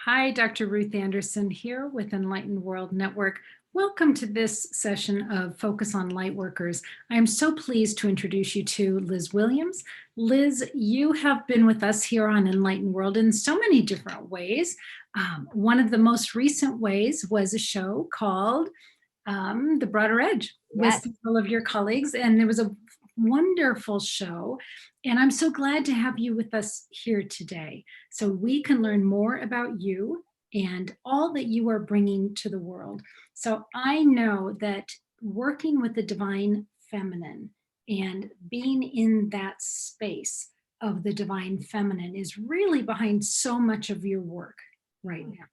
Hi, Dr. Ruth Anderson here with Enlightened World Network. Welcome to this session of Focus on Lightworkers. I am so pleased to introduce you to Liz Williams. Liz, you have been with us here on Enlightened World in so many different ways. One of the most recent ways was a show called The Broader Edge with Yes. several of your colleagues, and it was a wonderful show. And I'm so glad to have you with us here today so we can learn more about you and all that you are bringing to the world. So I know that working with the divine feminine and being in that space of the divine feminine is really behind so much of your work right now.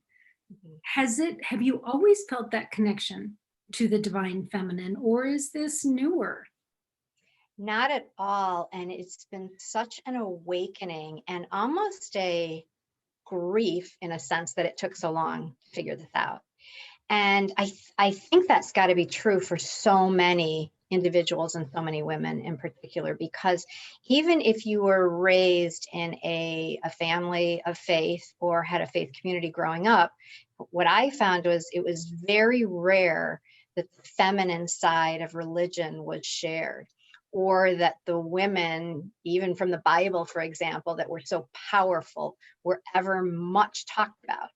Mhm. Have you always felt that connection to the divine feminine, or is this newer? Not at all. And it's been such an awakening and almost a grief in a sense that it took so long to figure this out. And I think that's got to be true for so many individuals and so many women in particular, because even if you were raised in a family of faith or had a faith community growing up, what I found was it was very rare that the feminine side of religion was shared, or that the women, even from the Bible, for example, that were so powerful, were ever much talked about.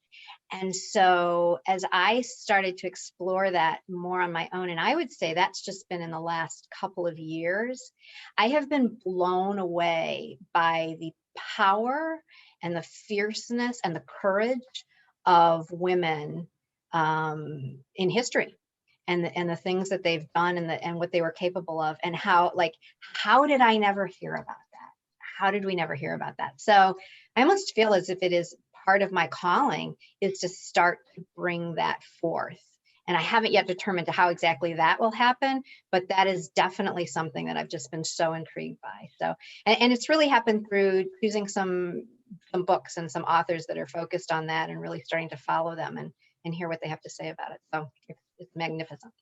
And so as I started to explore that more on my own, and I would say that's just been in the last couple of years, I have been blown away by the power and the fierceness and the courage of women in history, and the things that they've done, and what they were capable of, and how did I never hear about that? How did we never hear about that? So I almost feel as if it is part of my calling is to start to bring that forth. And I haven't yet determined how exactly that will happen, but that is definitely something that I've just been so intrigued by. So, and it's really happened through choosing some books and some authors that are focused on that, and really starting to follow them and hear what they have to say about it. So it's magnificent.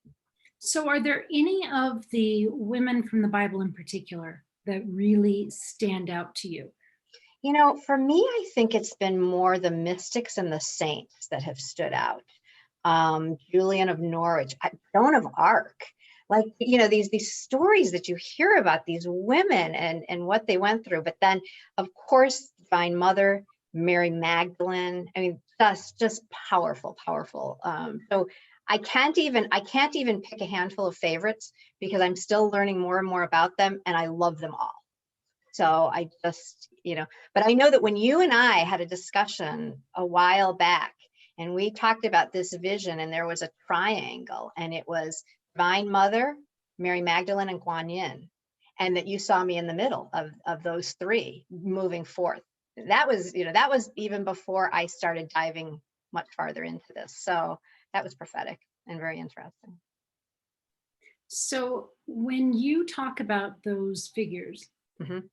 So, are there any of the women from the Bible in particular that really stand out to you? For me, I think it's been more the mystics and the saints that have stood out. Julian of Norwich, Joan of Arc, these stories that you hear about these women and what they went through. But then, of course, Divine Mother, Mary Magdalene. I mean, just powerful, powerful. So I can't even pick a handful of favorites, because I'm still learning more and more about them, and I love them all. So I just, but I know that when you and I had a discussion a while back, and we talked about this vision, and there was a triangle, and it was Divine Mother, Mary Magdalene, and Guan Yin, and that you saw me in the middle of those three moving forth. That was even before I started diving much farther into this. So that was prophetic and very interesting. So, when you talk about those figures, Mhm.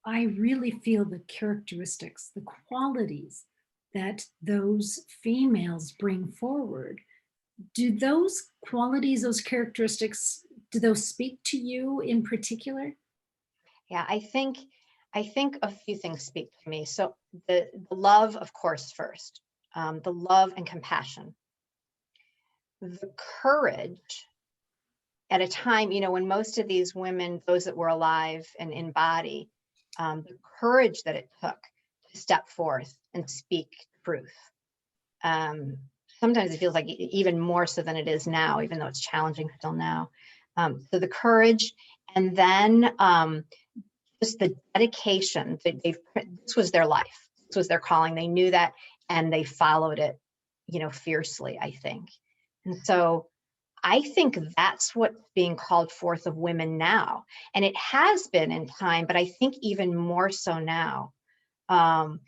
I really feel the characteristics, the qualities that those females bring forward. Do those qualities, those characteristics, do those speak to you in particular? Yeah, I think a few things speak to me. So the love, of course, first, the love and compassion, the courage at a time, when most of these women, those that were alive and in body, the courage that it took to step forth and speak truth. Um, Sometimes it feels like even more so than it is now, even though it's challenging still now. So the courage, and then just the dedication that this was their life, this was their calling, they knew that, and they followed it, fiercely, I think. And so I think that's what's being called forth of women now, and it has been in time, but I think even more so now. um,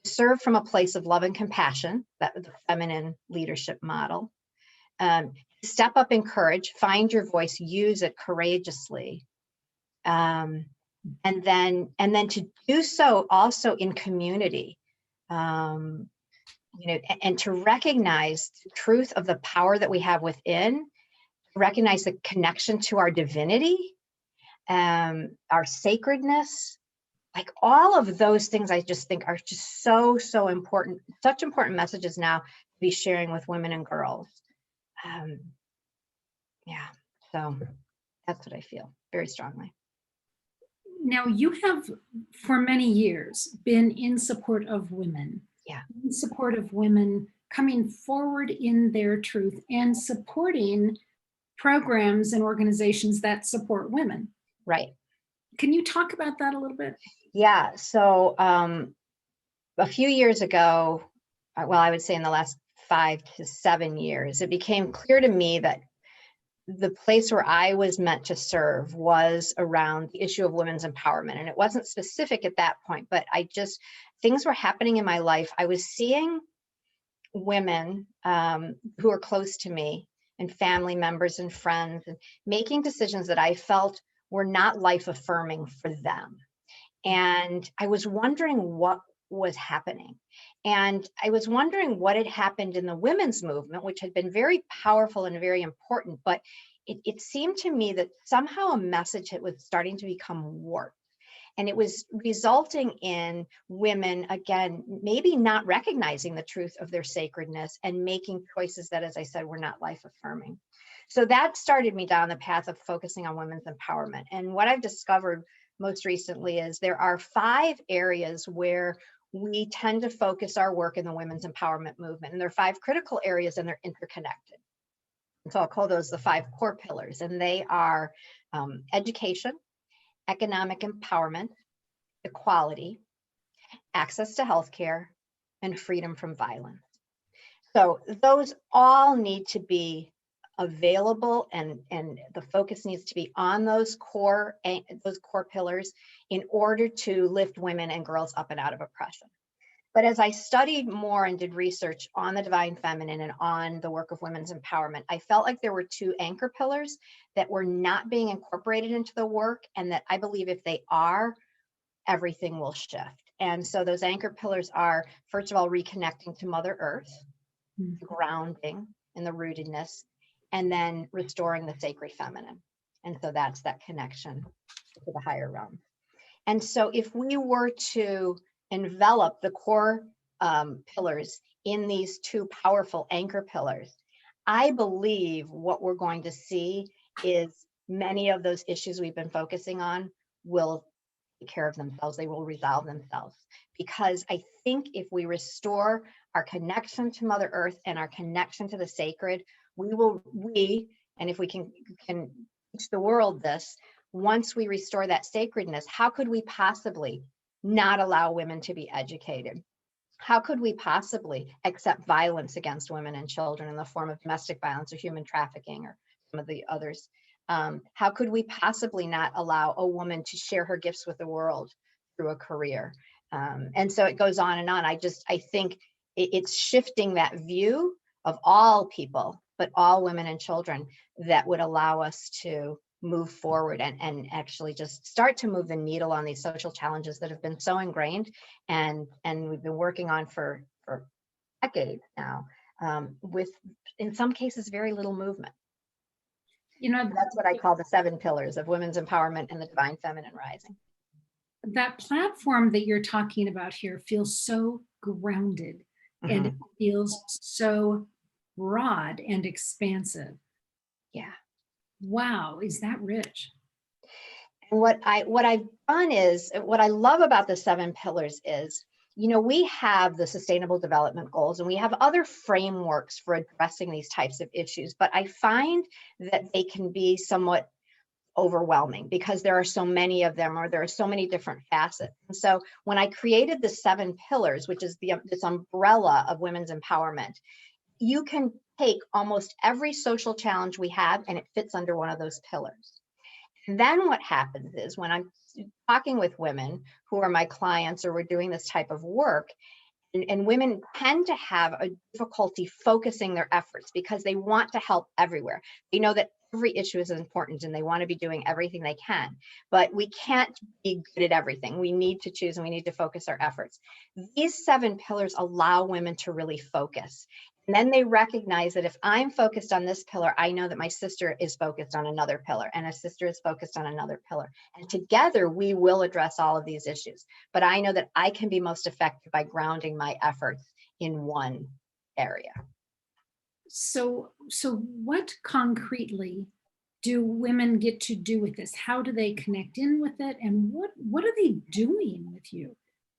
Serve from a place of love and compassion, that the feminine leadership model. um, Step up in courage, find your voice, use it courageously. um, and then to do so also in community, um, and to recognize the truth of the power that we have within, recognize the connection to our divinity, our sacredness, like all of those things I just think are just so important, such important messages now to be sharing with women and girls. Yeah, so that's what I feel very strongly. Now, you have for many years been in support of women, Yeah, in support of women coming forward in their truth and supporting programs and organizations that support women. right. Can you talk about that a little bit? Yeah, so a few years ago, well, I would say in the last 5 to 7 years, it became clear to me that the place where I was meant to serve was around the issue of women's empowerment. And it wasn't specific at that point, but things were happening in my life. I was seeing women who are close to me and family members and friends and making decisions that I felt were not life affirming for them. And I was wondering what was happening. And I was wondering what had happened in the women's movement, which had been very powerful and very important. But it seemed to me that somehow a message was starting to become warped. And it was resulting in women, again, maybe not recognizing the truth of their sacredness and making choices that, as I said, were not life affirming. So that started me down the path of focusing on women's empowerment. And what I've discovered most recently is there are 5 areas where we tend to focus our work in the women's empowerment movement. And there are 5 critical areas and they're interconnected. So I'll call those the 5 core pillars. And they are education, economic empowerment, equality, access to healthcare, and freedom from violence. So those all need to be available, and the focus needs to be on those core pillars in order to lift women and girls up and out of oppression. But as I studied more and did research on the divine feminine and on the work of women's empowerment, I felt like there were 2 anchor pillars that were not being incorporated into the work, and that I believe if they are, everything will shift. And so those anchor pillars are, first of all, reconnecting to Mother Earth, grounding in the rootedness, and then restoring the sacred feminine. And so that's that connection to the higher realm. And so if we were to envelop the core pillars in these 2 powerful anchor pillars, I believe what we're going to see is many of those issues we've been focusing on will take care of themselves. They will resolve themselves. Because I think if we restore our connection to Mother Earth and our connection to the sacred, and if we can teach the world this, once we restore that sacredness, how could we possibly not allow women to be educated? How could we possibly accept violence against women and children in the form of domestic violence or human trafficking or some of the others? How could we possibly not allow a woman to share her gifts with the world through a career? And so it goes on and on. I think it's shifting that view of all people, but all women and children, that would allow us to move forward and actually just start to move the needle on these social challenges that have been so ingrained and we've been working on for decades now, with, in some cases, very little movement. You know, That's what I call the 7 pillars of women's empowerment and the divine feminine rising. that platform that you're talking about here feels so grounded and it feels so broad and expansive. Yeah. Wow, is that rich? And what I've done is, what I love about the 7 pillars is, we have the Sustainable Development Goals and we have other frameworks for addressing these types of issues, but I find that they can be somewhat overwhelming because there are so many of them, or there are so many different facets. And so when I created the 7 pillars, which is this umbrella of women's empowerment, you can take almost every social challenge we have and it fits under one of those pillars. And then what happens is, when I'm talking with women who are my clients or we're doing this type of work, and women tend to have a difficulty focusing their efforts because they want to help everywhere. They know that every issue is important and they want to be doing everything they can, but we can't be good at everything. We need to choose and we need to focus our efforts. These 7 pillars allow women to really focus. And then they recognize that if I'm focused on this pillar, I know that my sister is focused on another pillar, and a sister is focused on another pillar. And together we will address all of these issues. But I know that I can be most effective by grounding my efforts in one area. So what concretely do women get to do with this? How do they connect in with it? And what are they doing with you?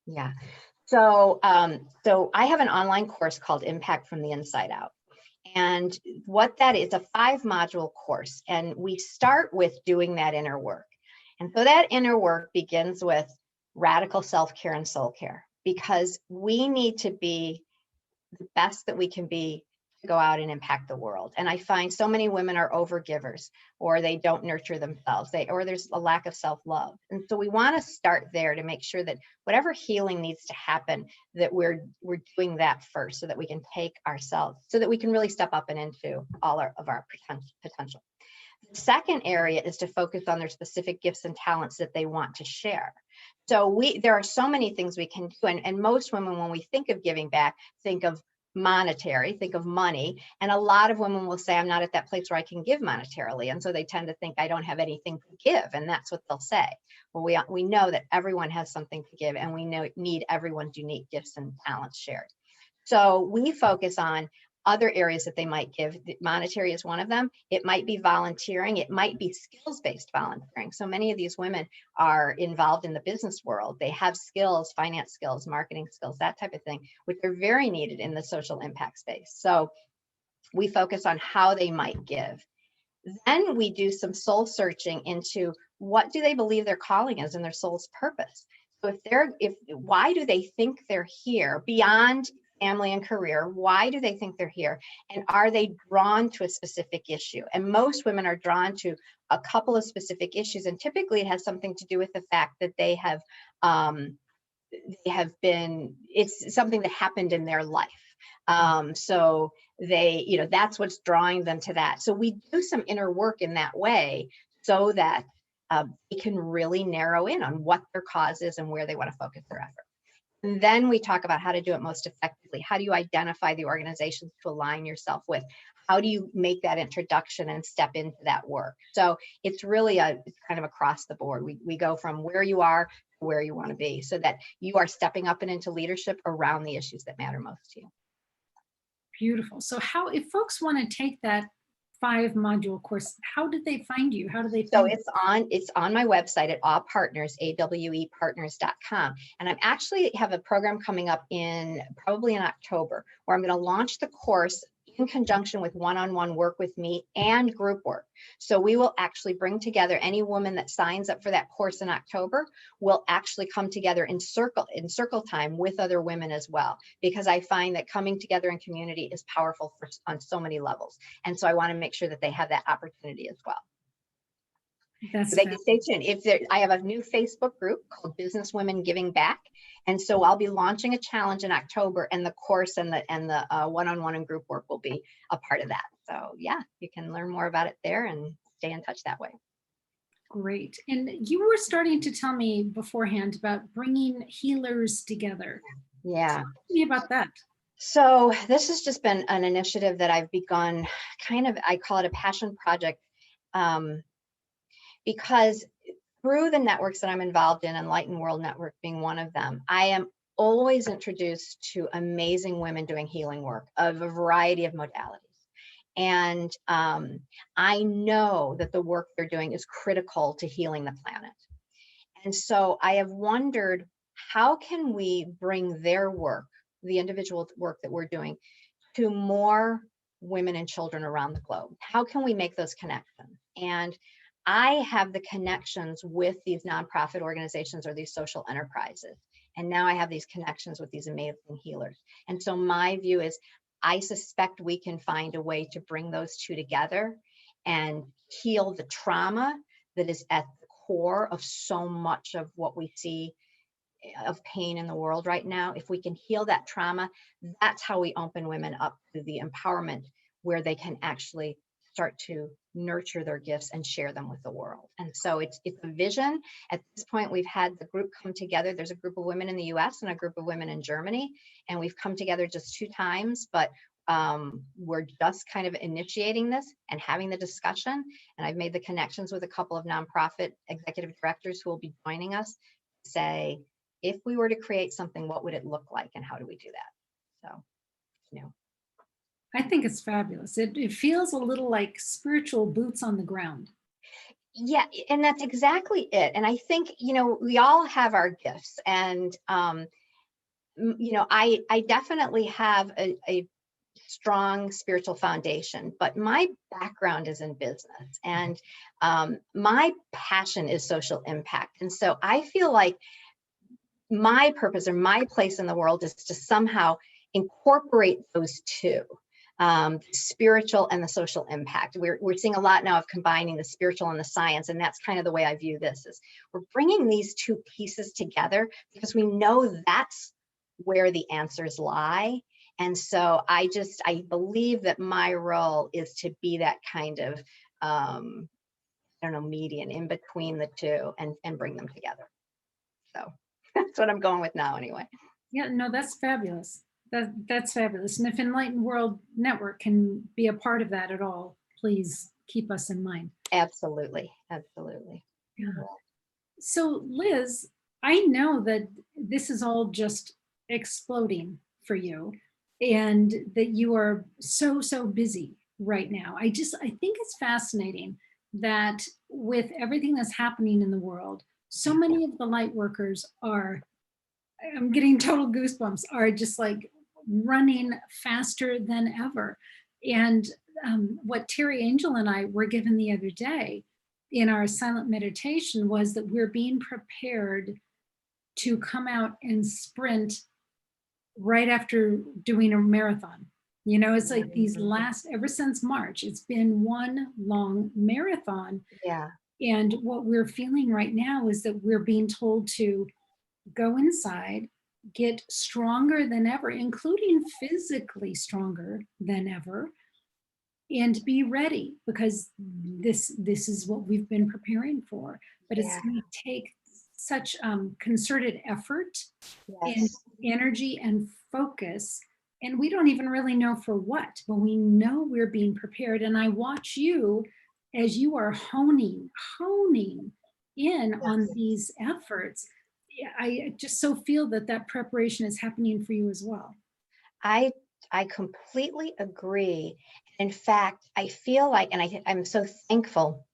Yeah. So I have an online course called Impact from the Inside Out. And what that is, a 5-module course. And we start with doing that inner work. And so that inner work begins with radical self-care and soul care, because we need to be the best that we can be to go out and impact the world. And I find so many women are overgivers, or they don't nurture themselves, or there's a lack of self-love. And so we want to start there to make sure that whatever healing needs to happen, that we're doing that first, so that we can take ourselves, so that we can really step up and into all of our potential. The second area is to focus on their specific gifts and talents that they want to share. So there are so many things we can do. And most women, when we think of giving back, think of monetary, think of money. And a lot of women will say, I'm not at that place where I can give monetarily. And so they tend to think I don't have anything to give. And that's what they'll say. Well, we know that everyone has something to give, and we need everyone's unique gifts and talents shared. So we focus on other areas that they might give. Monetary is one of them. It might be volunteering. It might be skills-based volunteering. So many of these women are involved in the business world. They have skills, finance skills, marketing skills, that type of thing, which are very needed in the social impact space. So we focus on how they might give. Then we do some soul searching into what do they believe their calling is and their soul's purpose. So why do they think they're here beyond family and career? Why do they think they're here? And are they drawn to a specific issue? And most women are drawn to a couple of specific issues. And typically it has something to do with the fact that it's something that happened in their life. So that's what's drawing them to that. So we do some inner work in that way, so that they can really narrow in on what their cause is and where they want to focus their effort. And then we talk about how to do it most effectively. How do you identify the organizations to align yourself with? How do you make that introduction and step into that work? So it's really it's kind of across the board. We go from where you are to where you want to be, so that you are stepping up and into leadership around the issues that matter most to you. Beautiful. So if folks want to take that 5-module course, how did they find you? How do they So find it's on my website at awepartners.com. And I'm actually have a program coming up probably in October, where I'm going to launch the course in conjunction with one-on-one work with me and group work. So we will actually bring together any woman that signs up for that course in October will actually come together in circle time with other women as well, because I find that coming together in community is powerful on so many levels. And so I want to make sure that they have that opportunity as well. That's They can stay tuned. I have a new Facebook group called Business Women Giving Back, and so I'll be launching a challenge in October, and the course and the one-on-one and group work will be a part of that. So yeah, you can learn more about it there and stay in touch that way. great. And you were starting to tell me beforehand about bringing healers together. Yeah. Talk to me about that. So this has just been an initiative that I've begun, I call it a passion project, because through the networks that I'm involved in, Enlightened World Network being one of them, I am always introduced to amazing women doing healing work of a variety of modalities. And I know that the work they're doing is critical to healing the planet. And so I have wondered, how can we bring their work, the individual work that we're doing, to more women and children around the globe? How can we make those connections? And I have the connections with these nonprofit organizations or these social enterprises. And now I have these connections with these amazing healers. And so my view is, I suspect we can find a way to bring those two together and heal the trauma that is at the core of so much of what we see of pain in the world right now. If we can heal that trauma, that's how we open women up to the empowerment where they can actually start to nurture their gifts and share them with the world. And so it's a vision. At this point, we've had the group come together. There's a group of women in the US and a group of women in Germany, and we've come together just 2 times, but we're just kind of initiating this and having the discussion. And I've made the connections with a couple of nonprofit executive directors who will be joining us to say, if we were to create something, what would it look like and how do we do that? So, you know. I think it's fabulous. It feels a little like spiritual boots on the ground. Yeah, and that's exactly it. And I think, we all have our gifts, and I definitely have a strong spiritual foundation, but my background is in business, and my passion is social impact. And so I feel like my purpose or my place in the world is to somehow incorporate those two, the spiritual and the social impact. We're seeing a lot now of combining the spiritual and the science, and that's kind of the way I view this, is we're bringing these two pieces together because we know that's where the answers lie. And so I believe that my role is to be that kind of, median in between the two, and bring them together. So that's what I'm going with now anyway. Yeah, no, that's fabulous. That's fabulous. And if Enlightened World Network can be a part of that at all, please keep us in mind. Absolutely. Absolutely. Yeah. So Liz, I know that this is all just exploding for you and that you are so, so busy right now. I think it's fascinating that with everything that's happening in the world, so many of the light workers are, I'm getting total goosebumps, are just like running faster than ever. And what Terry Angel and I were given the other day in our silent meditation was that we're being prepared to come out and sprint right after doing a marathon. It's like these last, ever since March, it's been one long marathon. Yeah. And what we're feeling right now is that we're being told to go inside, get stronger than ever, including physically stronger than ever, and be ready, because this is what we've been preparing for. But it's going to take such concerted effort and energy and focus, and we don't even really know for what, but we know we're being prepared. And I watch you as you are honing in on these efforts. I just so feel that preparation is happening for you as well. I completely agree. In fact, I feel like, and I'm so thankful.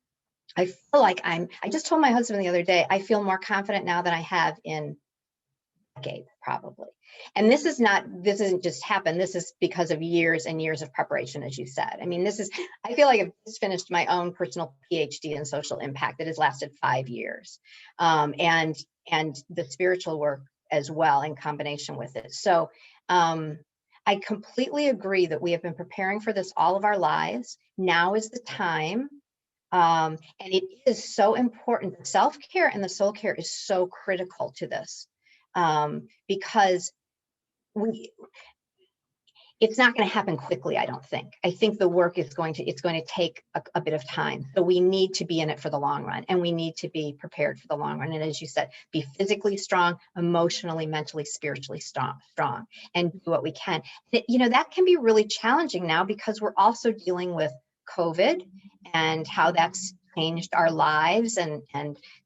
I feel like I just told my husband the other day, I feel more confident now than I have in decades, probably. And this isn't just happened. This is because of years and years of preparation, as you said. I mean, I feel like I've just finished my own personal PhD in social impact that has lasted 5 years. And the spiritual work as well in combination with it. So I completely agree that we have been preparing for this all of our lives. Now is the time. And it is so important. The self-care and the soul care is so critical to this, because it's not going to happen quickly, I don't think. I think the work is going to take a bit of time. So we need to be in it for the long run, and we need to be prepared for the long run. And as you said, be physically strong, emotionally, mentally, spiritually strong, and do what we can. That can be really challenging now because we're also dealing with COVID and how that's changed our lives, and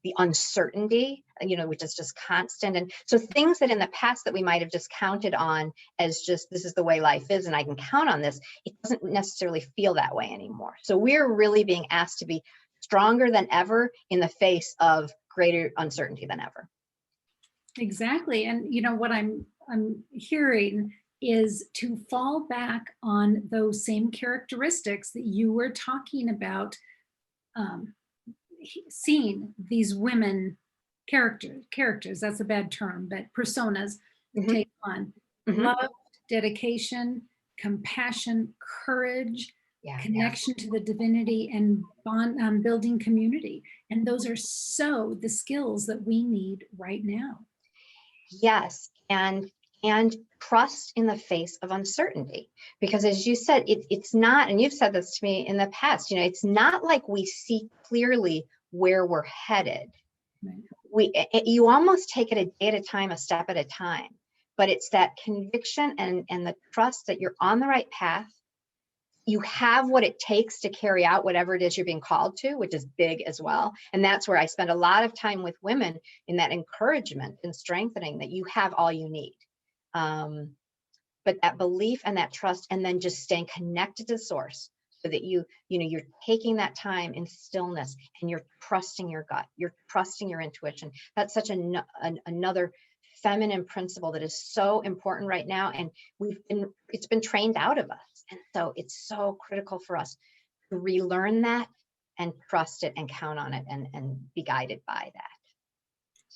the uncertainty, which is just constant. And so things that in the past that we might have just counted on as just, this is the way life is and I can count on this, it doesn't necessarily feel that way anymore. So we're really being asked to be stronger than ever in the face of greater uncertainty than ever. Exactly. And what I'm hearing is to fall back on those same characteristics that you were talking about, seeing these women characters, that's a bad term, but personas take on love, dedication, compassion, courage, connection to the divinity, and building community. And those are so the skills that we need right now. Yes. And trust in the face of uncertainty, because as you said, it's not, and you've said this to me in the past, it's not like we see clearly where we're headed. Right. You almost take it a day at a time, a step at a time, but it's that conviction and the trust that you're on the right path. You have what it takes to carry out whatever it is you're being called to, which is big as well. And that's where I spend a lot of time with women, in that encouragement and strengthening that you have all you need. But that belief and that trust, and then just staying connected to source, so that you're taking that time in stillness, and you're trusting your gut, you're trusting your intuition. That's such another feminine principle that is so important right now, and it's been trained out of us, and so it's so critical for us to relearn that and trust it and count on it, and be guided by that.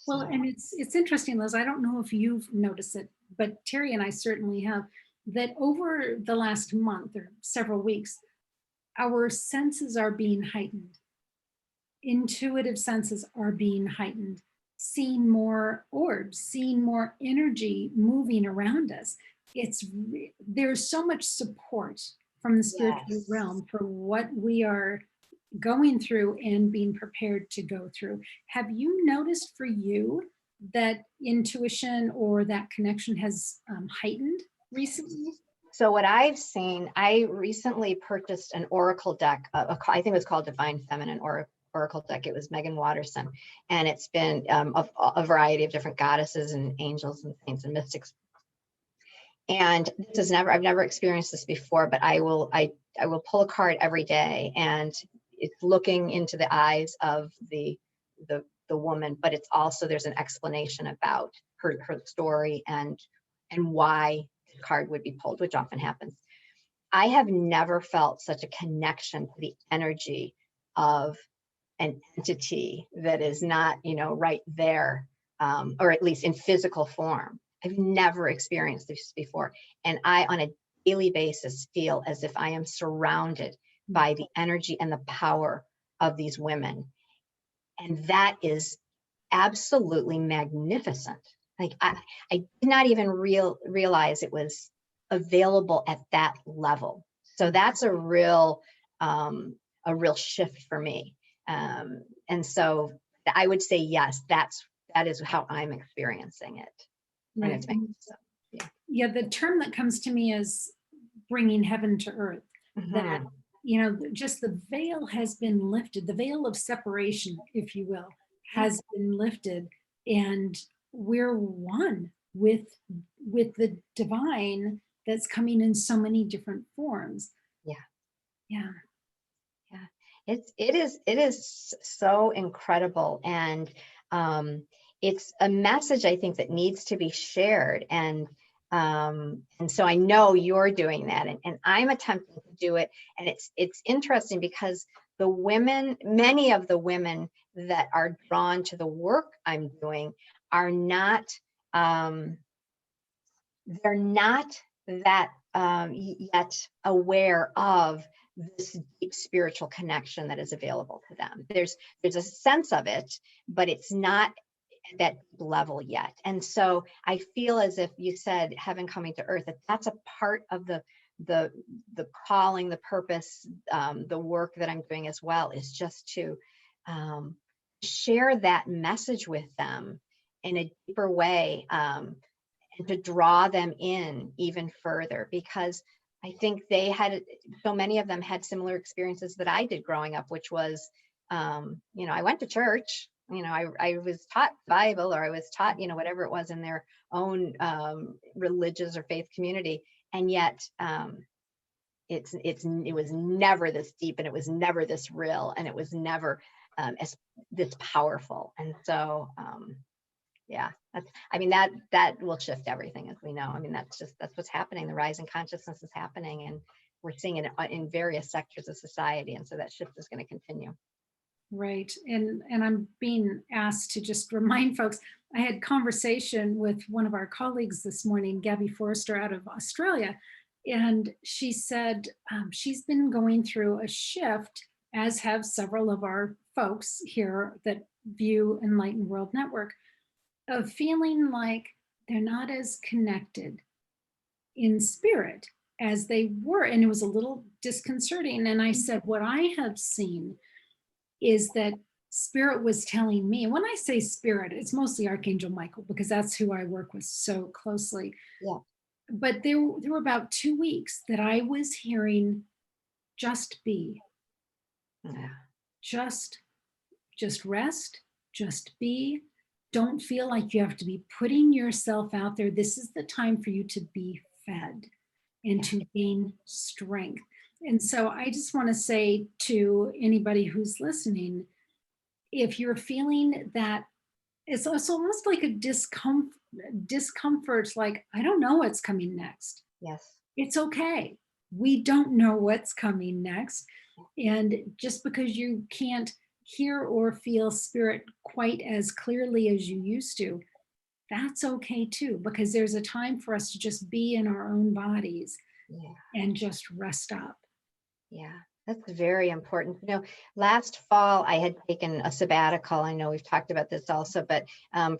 Well, So and it's interesting, Liz. I don't know if you've noticed it, but Terry and I certainly have, that over the last month or several weeks, our senses are being heightened. Intuitive senses are being heightened, seeing more orbs, seeing more energy moving around us. There's so much support from the spiritual yes. realm for what we are going through and being prepared to go through. Have you noticed for you that intuition or that connection has heightened recently? So what I've seen, I recently purchased an oracle deck. I think it was called Divine Feminine Oracle deck. It was Megan Watterson, and it's been of a variety of different goddesses and angels and saints and mystics. And I've never experienced this before, but I will pull a card every day, and it's looking into the eyes of the woman, but it's also, there's an explanation about her story and why the card would be pulled, which often happens. I have never felt such a connection to the energy of an entity that is not, right there, or at least in physical form. I've never experienced this before. And I, on a daily basis, feel as if I am surrounded by the energy and the power of these women. And that is absolutely magnificent. Like I did not even realize it was available at that level. So that's a real shift for me. And so I would say, yes, that is how I'm experiencing it. And Right. it's magnificent. Yeah. Yeah, the term that comes to me is bringing heaven to earth. That, Mhm. just the veil has been lifted, the veil of separation, if you will, has been lifted, and we're one with the divine that's coming in so many different forms. Yeah. Yeah. Yeah. It is so incredible. And it's a message, I think, that needs to be shared. And so I know you're doing that, and I'm attempting to do it. And it's interesting because many of the women that are drawn to the work I'm doing are not, they're not that yet aware of this deep spiritual connection that is available to them. There's a sense of it, but it's not at that level yet. And so I feel as if you said heaven coming to earth, that's a part of the calling, the purpose, the work that I'm doing as well, is just to share that message with them in a deeper way, and to draw them in even further, because I think so many of them had similar experiences that I did growing up, which was, I went to church, I was taught Bible, or I was taught, whatever it was in their own religious or faith community. And yet it was never this deep, and it was never this real, and it was never as this powerful. And so, yeah, that will shift everything, as we know. That's what's happening. The rise in consciousness is happening, and we're seeing it in various sectors of society. And so that shift is going to continue. Right. And I'm being asked to just remind folks, I had conversation with one of our colleagues this morning, Gabby Forrester out of Australia, and she said she's been going through a shift, as have several of our folks here that view Enlightened World Network, of feeling like they're not as connected in spirit as they were. And it was a little disconcerting. And I said, what I have seen is that Spirit was telling me, when I say spirit, it's mostly Archangel Michael, because that's who I work with so closely. Yeah. But there were about 2 weeks that I was hearing, just be, Yeah. just just rest, just be. Don't feel like you have to be putting yourself out there. This is the time for you to be fed and Yeah. to gain strength. And so I just want to say to anybody who's listening, if you're feeling that it's almost like a discomfort, like, I don't know what's coming next. Yes. It's okay. We don't know what's coming next. And just because you can't hear or feel spirit quite as clearly as you used to, that's okay too, because there's a time for us to just be in our own bodies Yeah. and just rest up. Yeah, that's very important. Last fall I had taken a sabbatical. I know we've talked about this also, but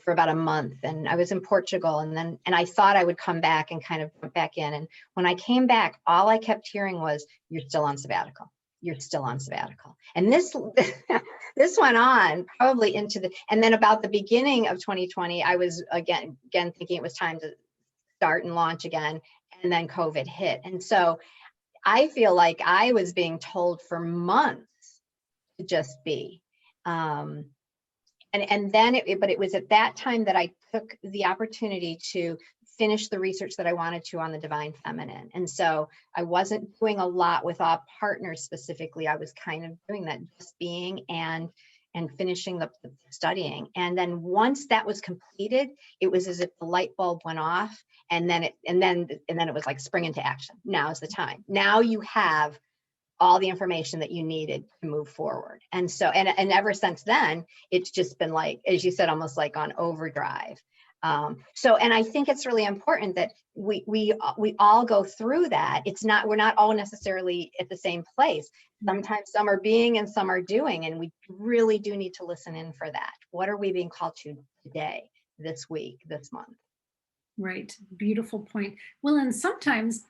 for about a month, and I was in Portugal, and I thought I would come back and kind of jump back in. And when I came back, all I kept hearing was, "You're still on sabbatical. You're still on sabbatical." And this this went on probably and then about the beginning of 2020, I was again thinking it was time to start and launch again, and then COVID hit, and so I feel like I was being told for months to just be. Um, and then but it was at that time that I took the opportunity to finish the research that I wanted to on the divine feminine. And so I wasn't doing a lot with our partners specifically. I was kind of doing that, just being and finishing the studying. And then once that was completed, it was as if the light bulb went off, and then it was like spring into action. Now is the time. Now you have all the information that you needed to move forward. And so, and ever since then, it's just been like, as you said, almost like on overdrive. And I think it's really important that we all go through that. We're not all necessarily at the same place. Sometimes some are being and some are doing, and we really do need to listen in for that. What are we being called to today, this week, this month? Right. Beautiful point. Well, and sometimes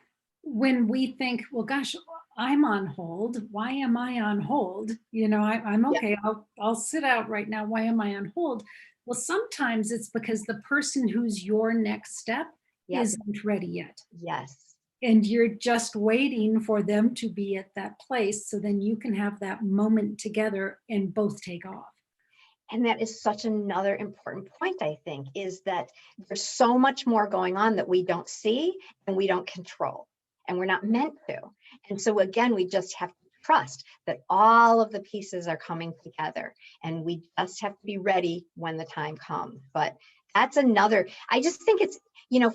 when we think, well, gosh, I'm on hold. Why am I on hold? I'm Yeah. okay. I'll sit out right now. Why am I on hold? Well, sometimes it's because the person who's your next step Yep. isn't ready yet. Yes. And you're just waiting for them to be at that place. So then you can have that moment together and both take off. And that is such another important point, I think, is that there's so much more going on that we don't see and we don't control, and we're not meant to. And so again, we just have to trust that all of the pieces are coming together, and we just have to be ready when the time comes. But that's another, I just think it's,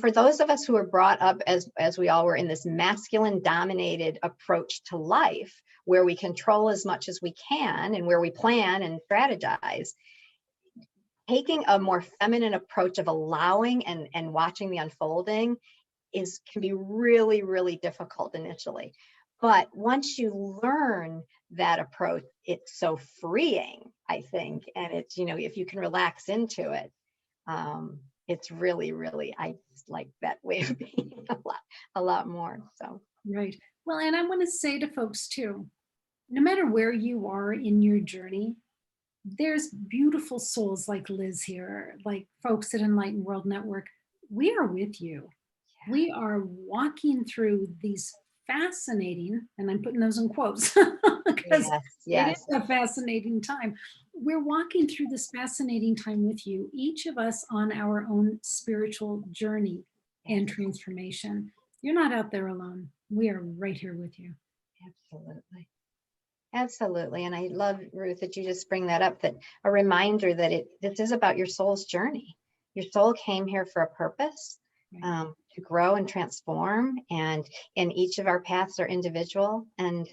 for those of us who are brought up as we all were in this masculine dominated approach to life, where we control as much as we can and where we plan and strategize, taking a more feminine approach of allowing and watching the unfolding can be really, really difficult initially. But once you learn that approach, it's so freeing, I think. And it's, if you can relax into it, it's really, really, I just like that way of being a lot more. So. Right. Well, and I want to say to folks too, no matter where you are in your journey, there's beautiful souls like Liz here, like folks at Enlightened World Network. We are with you. We are walking through these fascinating, and I'm putting those in quotes because Yes, it is yes. a fascinating time. We're walking through this fascinating time with you, each of us on our own spiritual journey and transformation. You're not out there alone. We are right here with you. Absolutely. Absolutely. And I love, Ruth, that you just bring that up, that a reminder that this is about your soul's journey. Your soul came here for a purpose, to grow and transform. And each of our paths are individual, and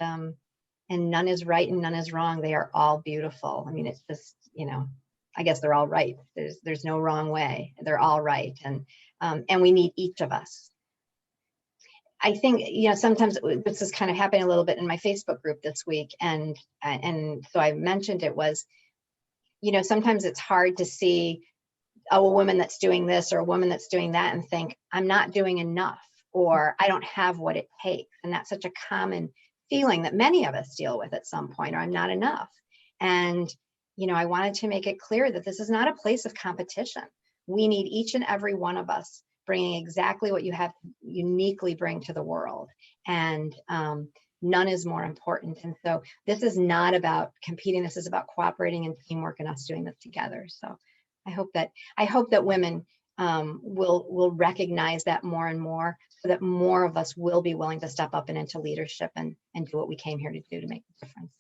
none is right and none is wrong. They are all beautiful. I mean, it's just, I guess they're all right. There's no wrong way. They're all right. And we need each of us. I think, sometimes this is kind of happening a little bit in my Facebook group this week. And so I mentioned it was, sometimes it's hard to see a woman that's doing this or a woman that's doing that and think, I'm not doing enough, or I don't have what it takes. And that's such a common feeling that many of us deal with at some point, or I'm not enough. And I wanted to make it clear that this is not a place of competition. We need each and every one of us bringing exactly what you have to uniquely bring to the world. And none is more important. And so this is not about competing. This is about cooperating and teamwork and us doing this together. So I hope that women will recognize that more and more, so that more of us will be willing to step up and into leadership and do what we came here to do to make a difference.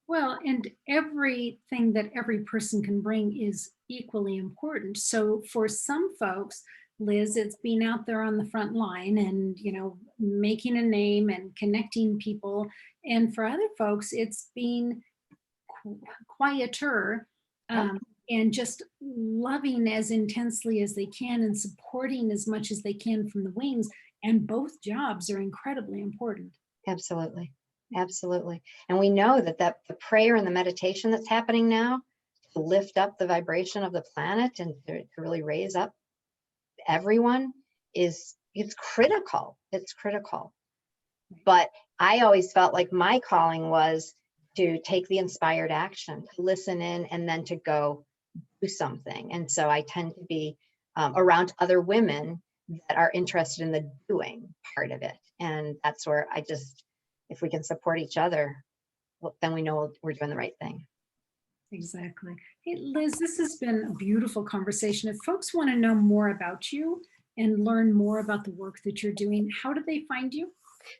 Well, and everything that every person can bring is equally important. So for some folks, Liz, it's being out there on the front line and, making a name and connecting people. And for other folks, it's being quieter, Yep, and just loving as intensely as they can and supporting as much as they can from the wings. And both jobs are incredibly important. absolutely. Absolutely. And we know that the prayer and the meditation that's happening now to lift up the vibration of the planet and to really raise up everyone it's critical. It's critical. But I always felt like my calling was to take the inspired action, to listen in, and then to go do something. And so I tend to be around other women that are interested in the doing part of it. And that's where if we can support each other, well, then we know we're doing the right thing. Exactly. Hey, Liz, this has been a beautiful conversation. If folks want to know more about you and learn more about the work that you're doing, how do they find you?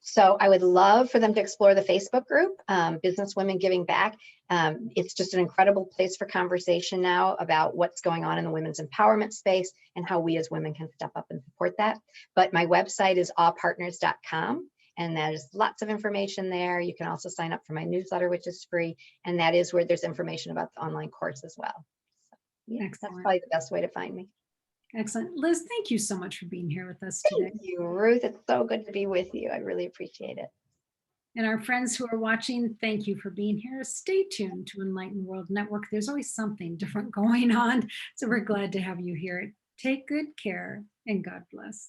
So I would love for them to explore the Facebook group, Business Women Giving Back. It's just an incredible place for conversation now about what's going on in the women's empowerment space and how we as women can step up and support that. But my website is allpartners.com. And there's lots of information there. You can also sign up for my newsletter, which is free. And that is where there's information about the online course as well. So, yeah, that's Excellent. probably the best way to find me. Excellent. Liz, thank you so much for being here with us today. Thank you, Ruth. It's so good to be with you. I really appreciate it. And our friends who are watching, thank you for being here. Stay tuned to Enlightened World Network. There's always something different going on. So we're glad to have you here. Take good care and God bless.